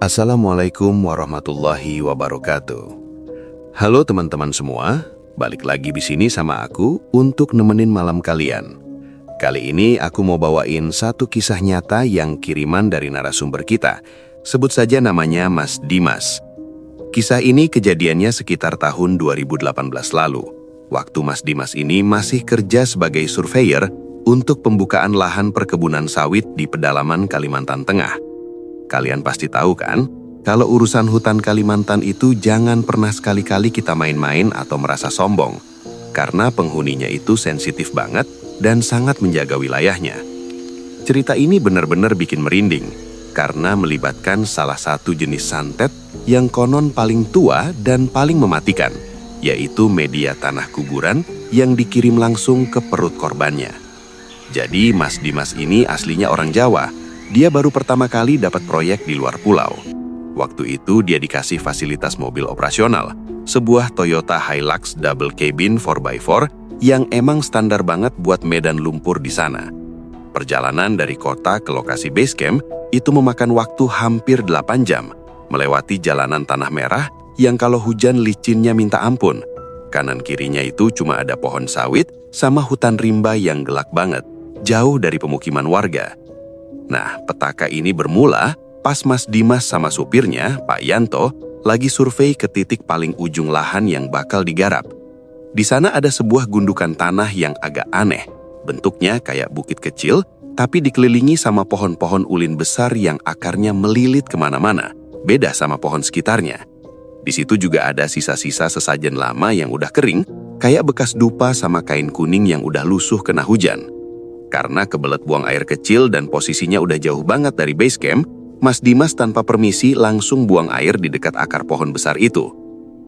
Assalamualaikum warahmatullahi wabarakatuh. Halo teman-teman semua, balik lagi di sini sama aku untuk nemenin malam kalian. Kali ini aku mau bawain satu kisah nyata yang kiriman dari narasumber kita. Sebut saja namanya Mas Dimas. Kisah ini kejadiannya sekitar tahun 2018 lalu. Waktu Mas Dimas ini masih kerja sebagai surveyor untuk pembukaan lahan perkebunan sawit di pedalaman Kalimantan Tengah. Kalian pasti tahu kan, kalau urusan hutan Kalimantan itu jangan pernah sekali-kali kita main-main atau merasa sombong, karena penghuninya itu sensitif banget dan sangat menjaga wilayahnya. Cerita ini benar-benar bikin merinding, karena melibatkan salah satu jenis santet yang konon paling tua dan paling mematikan, yaitu media tanah kuburan yang dikirim langsung ke perut korbannya. Jadi Mas Dimas ini aslinya orang Jawa. Dia baru pertama kali dapat proyek di luar pulau. Waktu itu dia dikasih fasilitas mobil operasional, sebuah Toyota Hilux double cabin 4x4 yang emang standar banget buat medan lumpur di sana. Perjalanan dari kota ke lokasi base camp itu memakan waktu hampir 8 jam, melewati jalanan tanah merah yang kalau hujan licinnya minta ampun. Kanan kirinya itu cuma ada pohon sawit sama hutan rimba yang gelap banget, jauh dari pemukiman warga. Nah, petaka ini bermula pas Mas Dimas sama supirnya, Pak Yanto, lagi survei ke titik paling ujung lahan yang bakal digarap. Di sana ada sebuah gundukan tanah yang agak aneh. Bentuknya kayak bukit kecil, tapi dikelilingi sama pohon-pohon ulin besar yang akarnya melilit kemana-mana, beda sama pohon sekitarnya. Di situ juga ada sisa-sisa sesajen lama yang udah kering, kayak bekas dupa sama kain kuning yang udah lusuh kena hujan. Karena kebelet buang air kecil dan posisinya udah jauh banget dari base camp, Mas Dimas tanpa permisi langsung buang air di dekat akar pohon besar itu.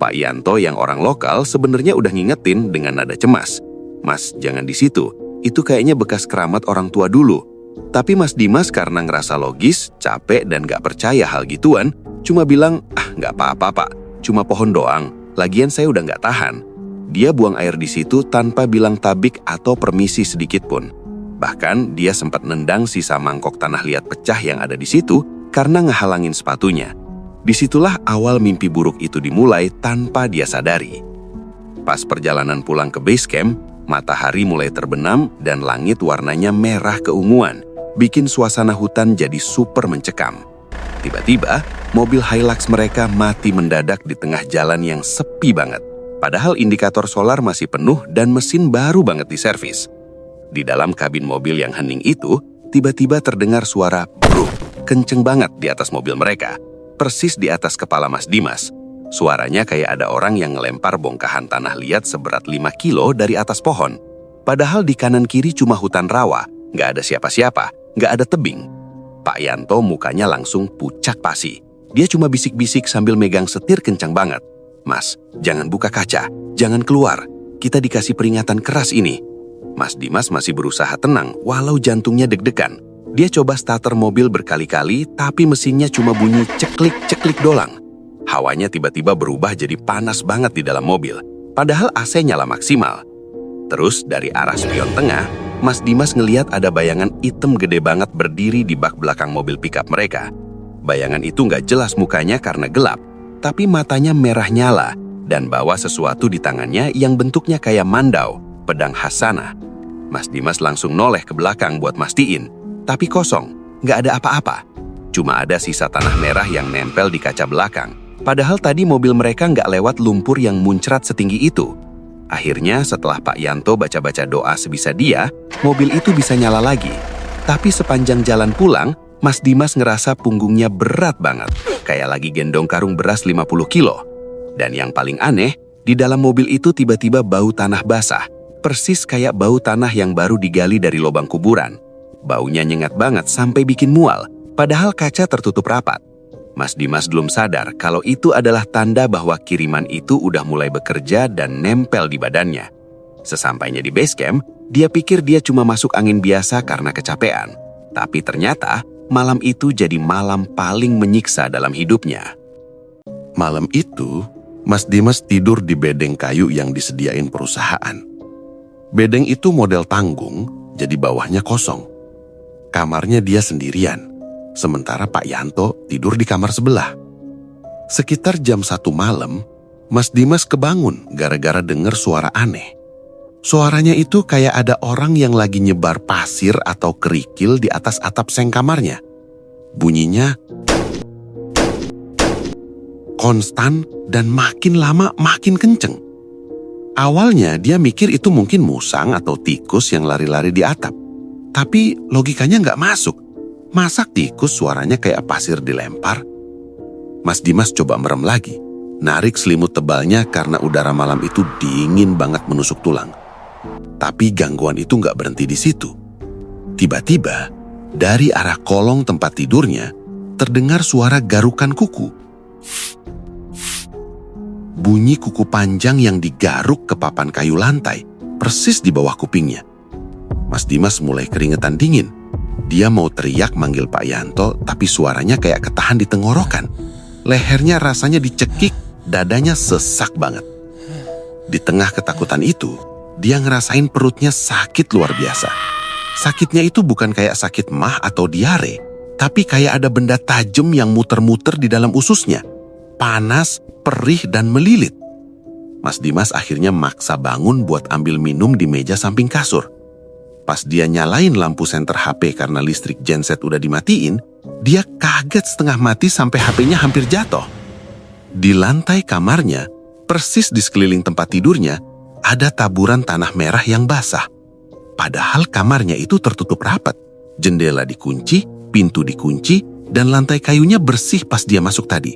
Pak Yanto yang orang lokal sebenarnya udah ngingetin dengan nada cemas. Mas, jangan di situ. Itu kayaknya bekas keramat orang tua dulu. Tapi Mas Dimas karena ngerasa logis, capek dan gak percaya hal gituan, cuma bilang, gak apa-apa pak, cuma pohon doang. Lagian saya udah gak tahan. Dia buang air di situ tanpa bilang tabik atau permisi sedikit pun. Bahkan dia sempat nendang sisa mangkok tanah liat pecah yang ada di situ karena ngehalangin sepatunya. Disitulah awal mimpi buruk itu dimulai tanpa dia sadari. Pas perjalanan pulang ke base camp, matahari mulai terbenam dan langit warnanya merah keunguan, bikin suasana hutan jadi super mencekam. Tiba-tiba, mobil Hilux mereka mati mendadak di tengah jalan yang sepi banget. Padahal indikator solar masih penuh dan mesin baru banget diservis. Di dalam kabin mobil yang hening itu, tiba-tiba terdengar suara bruk, kenceng banget di atas mobil mereka, persis di atas kepala Mas Dimas. Suaranya kayak ada orang yang ngelempar bongkahan tanah liat seberat 5 kilo dari atas pohon. Padahal di kanan kiri cuma hutan rawa, nggak ada siapa-siapa, nggak ada tebing. Pak Yanto mukanya langsung pucat pasi. Dia cuma bisik-bisik sambil megang setir kencang banget. Mas, jangan buka kaca, jangan keluar. Kita dikasih peringatan keras ini. Mas Dimas masih berusaha tenang walau jantungnya deg-degan. Dia coba starter mobil berkali-kali tapi mesinnya cuma bunyi ceklik-ceklik doang. Hawanya tiba-tiba berubah jadi panas banget di dalam mobil. Padahal AC nyala maksimal. Terus dari arah spion tengah, Mas Dimas ngeliat ada bayangan hitam gede banget berdiri di bak belakang mobil pickup mereka. Bayangan itu nggak jelas mukanya karena gelap, tapi matanya merah nyala dan bawa sesuatu di tangannya yang bentuknya kayak mandau, pedang khas sana. Mas Dimas langsung noleh ke belakang buat mastiin, tapi kosong, nggak ada apa-apa. Cuma ada sisa tanah merah yang nempel di kaca belakang. Padahal tadi mobil mereka nggak lewat lumpur yang muncrat setinggi itu. Akhirnya setelah Pak Yanto baca-baca doa sebisa dia, mobil itu bisa nyala lagi. Tapi sepanjang jalan pulang, Mas Dimas ngerasa punggungnya berat banget, kayak lagi gendong karung beras 50 kilo. Dan yang paling aneh, di dalam mobil itu tiba-tiba bau tanah basah. Persis kayak bau tanah yang baru digali dari lubang kuburan. Baunya nyengat banget sampai bikin mual, padahal kaca tertutup rapat. Mas Dimas belum sadar kalau itu adalah tanda bahwa kiriman itu udah mulai bekerja dan nempel di badannya. Sesampainya di base camp, dia pikir dia cuma masuk angin biasa karena kecapean. Tapi ternyata, malam itu jadi malam paling menyiksa dalam hidupnya. Malam itu, Mas Dimas tidur di bedeng kayu yang disediain perusahaan. Bedeng itu model tanggung, jadi bawahnya kosong. Kamarnya dia sendirian. sementara Pak Yanto tidur di kamar sebelah. Sekitar jam 1 malam, Mas Dimas kebangun gara-gara dengar suara aneh. Suaranya itu kayak ada orang yang lagi nyebar pasir atau kerikil di atas atap seng kamarnya. Bunyinya konstan dan makin lama makin kenceng. Awalnya dia mikir itu mungkin musang atau tikus yang lari-lari di atap. Tapi logikanya nggak masuk. Masa tikus suaranya kayak pasir dilempar? Mas Dimas coba merem lagi. Narik selimut tebalnya karena udara malam itu dingin banget menusuk tulang. Tapi gangguan itu nggak berhenti di situ. Tiba-tiba, dari arah kolong tempat tidurnya, terdengar suara garukan kuku. Bunyi kuku panjang yang digaruk ke papan kayu lantai, persis di bawah kupingnya. Mas Dimas mulai keringetan dingin. Dia mau teriak manggil Pak Yanto, tapi suaranya kayak ketahan di tenggorokan. Lehernya rasanya dicekik, dadanya sesak banget. Di tengah ketakutan itu, dia ngerasain perutnya sakit luar biasa. Sakitnya itu bukan kayak sakit mah atau diare, tapi kayak ada benda tajam yang muter-muter di dalam ususnya. Panas, perih, dan melilit. Mas Dimas akhirnya maksa bangun buat ambil minum di meja samping kasur. Pas dia nyalain lampu senter HP karena listrik genset udah dimatiin, dia kaget setengah mati sampai HP-nya hampir jatuh. Di lantai kamarnya, persis di sekeliling tempat tidurnya, ada taburan tanah merah yang basah. Padahal kamarnya itu tertutup rapat. Jendela dikunci, pintu dikunci, dan lantai kayunya bersih pas dia masuk tadi.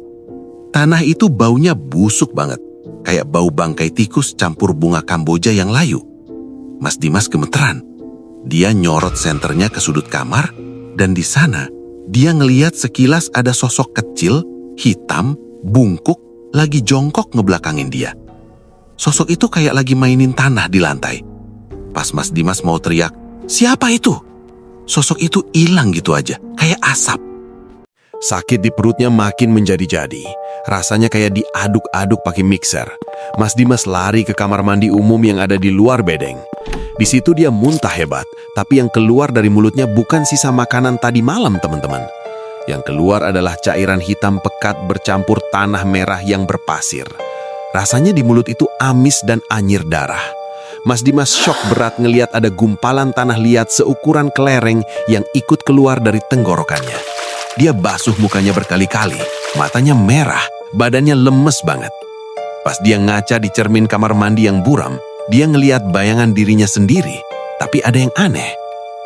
Tanah itu baunya busuk banget, kayak bau bangkai tikus campur bunga Kamboja yang layu. Mas Dimas gemeteran. Dia nyorot senternya ke sudut kamar, dan di sana dia ngeliat sekilas ada sosok kecil, hitam, bungkuk, lagi jongkok ngebelakangin dia. Sosok itu kayak lagi mainin tanah di lantai. Pas Mas Dimas mau teriak, "Siapa itu?" Sosok itu hilang gitu aja, kayak asap. Sakit di perutnya makin menjadi-jadi. Rasanya kayak diaduk-aduk pakai mixer. Mas Dimas lari ke kamar mandi umum yang ada di luar bedeng. Di situ dia muntah hebat, tapi yang keluar dari mulutnya bukan sisa makanan tadi malam, teman-teman. Yang keluar adalah cairan hitam pekat bercampur tanah merah yang berpasir. Rasanya di mulut itu amis dan anyir darah. Mas Dimas syok berat ngeliat ada gumpalan tanah liat seukuran kelereng yang ikut keluar dari tenggorokannya. Dia basuh mukanya berkali-kali, matanya merah, badannya lemes banget. Pas dia ngaca di cermin kamar mandi yang buram, dia ngeliat bayangan dirinya sendiri, tapi ada yang aneh.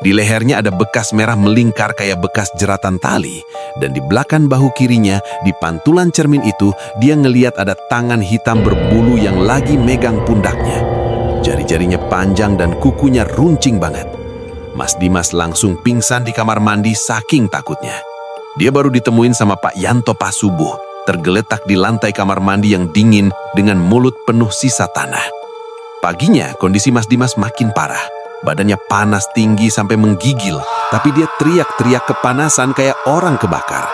Di lehernya ada bekas merah melingkar kayak bekas jeratan tali, dan di belakang bahu kirinya, di pantulan cermin itu, dia ngeliat ada tangan hitam berbulu yang lagi megang pundaknya. Jari-jarinya panjang dan kukunya runcing banget. Mas Dimas langsung pingsan di kamar mandi saking takutnya. Dia baru ditemuin sama Pak Yanto pas subuh, tergeletak di lantai kamar mandi yang dingin dengan mulut penuh sisa tanah. Paginya, kondisi Mas Dimas makin parah. Badannya panas tinggi sampai menggigil, tapi dia teriak-teriak kepanasan kayak orang kebakar.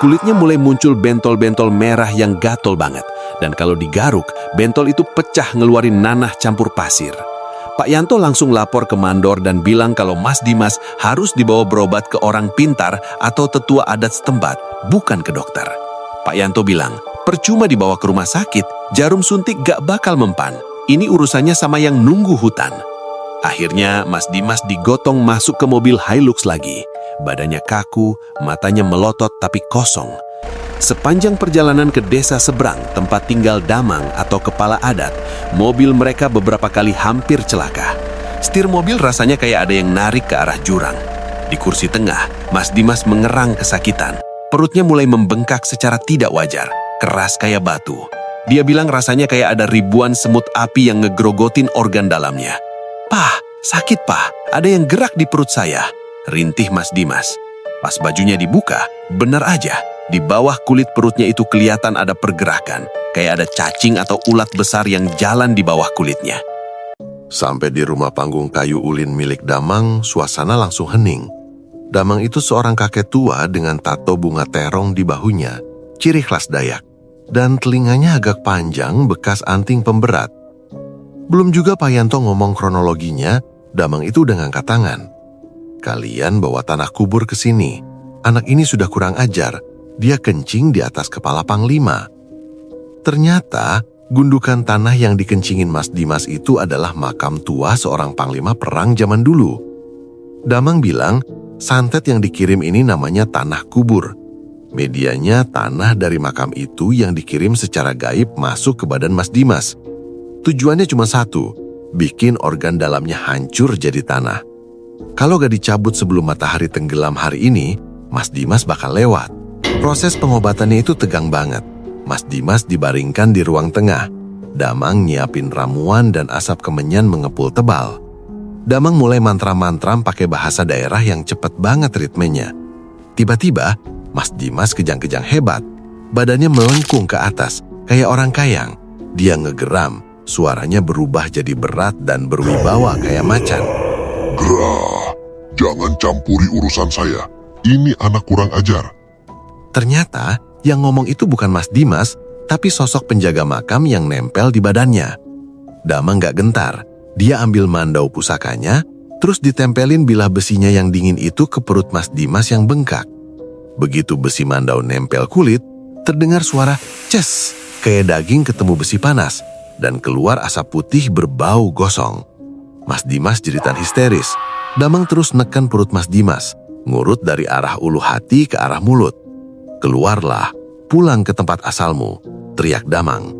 Kulitnya mulai muncul bentol-bentol merah yang gatel banget, dan kalau digaruk, bentol itu pecah ngeluarin nanah campur pasir. Pak Yanto langsung lapor ke mandor dan bilang kalau Mas Dimas harus dibawa berobat ke orang pintar atau tetua adat setempat, bukan ke dokter. Pak Yanto bilang, percuma dibawa ke rumah sakit, jarum suntik gak bakal mempan. Ini urusannya sama yang nunggu hutan. Akhirnya Mas Dimas digotong masuk ke mobil Hilux lagi. Badannya kaku, matanya melotot tapi kosong. Sepanjang perjalanan ke desa seberang, tempat tinggal Damang atau kepala adat, mobil mereka beberapa kali hampir celaka. Setir mobil rasanya kayak ada yang narik ke arah jurang. Di kursi tengah, Mas Dimas mengerang kesakitan. Perutnya mulai membengkak secara tidak wajar, keras kayak batu. Dia bilang rasanya kayak ada ribuan semut api yang ngegrogotin organ dalamnya. "Pah, sakit pah, ada yang gerak di perut saya," rintih Mas Dimas. Pas bajunya dibuka, benar aja, di bawah kulit perutnya itu kelihatan ada pergerakan, kayak ada cacing atau ulat besar yang jalan di bawah kulitnya. Sampai di rumah panggung kayu ulin milik Damang, suasana langsung hening. Damang itu seorang kakek tua dengan tato bunga terong di bahunya, ciri khas Dayak, dan telinganya agak panjang bekas anting pemberat. Belum juga Pak Yanto ngomong kronologinya, Damang itu udah ngangkat tangan. "Kalian bawa tanah kubur ke sini. Anak ini sudah kurang ajar, dia kencing di atas kepala Panglima. Ternyata, gundukan tanah yang dikencingin Mas Dimas itu adalah makam tua seorang panglima perang zaman dulu. Damang bilang, santet yang dikirim ini namanya tanah kubur. Medianya tanah dari makam itu yang dikirim secara gaib masuk ke badan Mas Dimas. Tujuannya cuma satu, bikin organ dalamnya hancur jadi tanah. Kalau gak dicabut sebelum matahari tenggelam hari ini, Mas Dimas bakal lewat. Proses pengobatannya itu tegang banget. Mas Dimas dibaringkan di ruang tengah. Damang nyiapin ramuan dan asap kemenyan mengepul tebal. Damang mulai mantra-mantram pakai bahasa daerah yang cepet banget ritmenya. Tiba-tiba, Mas Dimas kejang-kejang hebat. Badannya melengkung ke atas, kayak orang kayang. Dia ngegeram, suaranya berubah jadi berat dan berwibawa kayak macan. Gerah, jangan campuri urusan saya. Ini anak kurang ajar. Ternyata, yang ngomong itu bukan Mas Dimas, tapi sosok penjaga makam yang nempel di badannya. Damang gak gentar, dia ambil mandau pusakanya, terus ditempelin bilah besinya yang dingin itu ke perut Mas Dimas yang bengkak. Begitu besi mandau nempel kulit, terdengar suara ces, kayak daging ketemu besi panas, dan keluar asap putih berbau gosong. Mas Dimas jeritan histeris. Damang terus neken perut Mas Dimas, ngurut dari arah ulu hati ke arah mulut. Keluarlah, pulang ke tempat asalmu, teriak Damang.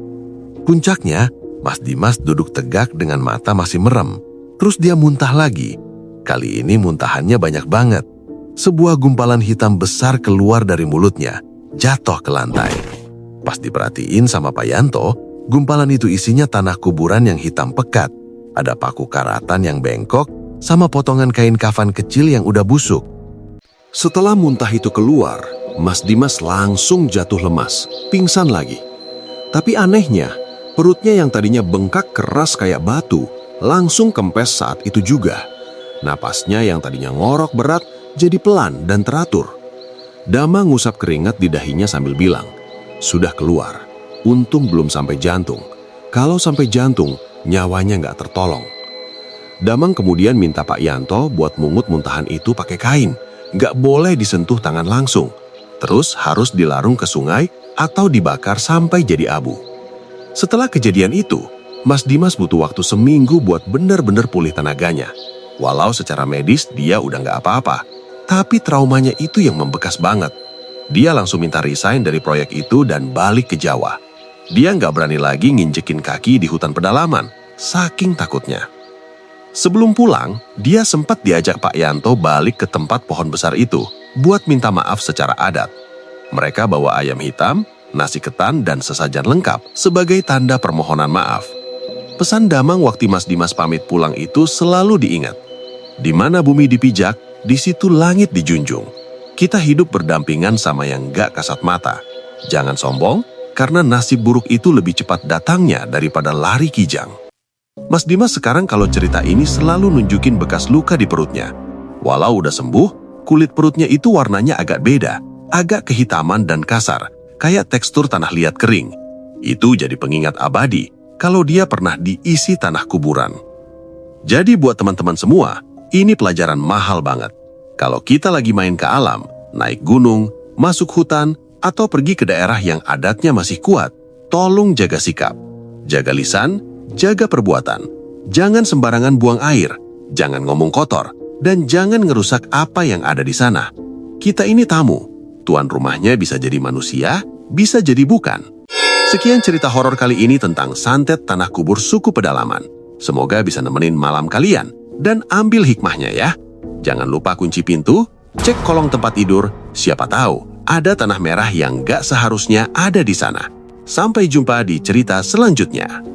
Puncaknya, Mas Dimas duduk tegak dengan mata masih merem. Terus dia muntah lagi. Kali ini muntahannya banyak banget. Sebuah gumpalan hitam besar keluar dari mulutnya, jatuh ke lantai. Pas diperhatiin sama Pak Yanto, gumpalan itu isinya tanah kuburan yang hitam pekat. Ada paku karatan yang bengkok, sama potongan kain kafan kecil yang udah busuk. Setelah muntah itu keluar, Mas Dimas langsung jatuh lemas, pingsan lagi. Tapi anehnya, perutnya yang tadinya bengkak keras kayak batu, langsung kempes saat itu juga. Napasnya yang tadinya ngorok berat, jadi pelan dan teratur. Damang ngusap keringat di dahinya sambil bilang, "Sudah keluar, untung belum sampai jantung. Kalau sampai jantung, nyawanya nggak tertolong." Damang kemudian minta Pak Yanto buat mungut muntahan itu pakai kain. Nggak boleh disentuh tangan langsung. Terus harus dilarung ke sungai atau dibakar sampai jadi abu. Setelah kejadian itu, Mas Dimas butuh waktu seminggu buat benar-benar pulih tenaganya. Walau secara medis dia udah nggak apa-apa, tapi traumanya itu yang membekas banget. Dia langsung minta resign dari proyek itu dan balik ke Jawa. Dia nggak berani lagi nginjekin kaki di hutan pedalaman, saking takutnya. Sebelum pulang, dia sempat diajak Pak Yanto balik ke tempat pohon besar itu buat minta maaf secara adat. Mereka bawa ayam hitam, nasi ketan, dan sesajen lengkap sebagai tanda permohonan maaf. Pesan Damang waktu Mas Dimas pamit pulang itu selalu diingat. Di mana bumi dipijak, di situ langit dijunjung. Kita hidup berdampingan sama yang gak kasat mata. Jangan sombong, karena nasib buruk itu lebih cepat datangnya daripada lari kijang. Mas Dimas sekarang kalau cerita ini selalu nunjukin bekas luka di perutnya. Walau udah sembuh, kulit perutnya itu warnanya agak beda, agak kehitaman dan kasar, kayak tekstur tanah liat kering. Itu jadi pengingat abadi kalau dia pernah diisi tanah kuburan. Jadi buat teman-teman semua, ini pelajaran mahal banget. Kalau kita lagi main ke alam, naik gunung, masuk hutan, atau pergi ke daerah yang adatnya masih kuat, tolong jaga sikap, jaga lisan, jaga perbuatan. Jangan sembarangan buang air, jangan ngomong kotor, dan jangan ngerusak apa yang ada di sana. Kita ini tamu, tuan rumahnya bisa jadi manusia, bisa jadi bukan. Sekian cerita horor kali ini tentang santet tanah kubur suku pedalaman. Semoga bisa nemenin malam kalian, dan ambil hikmahnya ya. Jangan lupa kunci pintu, cek kolong tempat tidur, siapa tahu ada tanah merah yang gak seharusnya ada di sana. Sampai jumpa di cerita selanjutnya.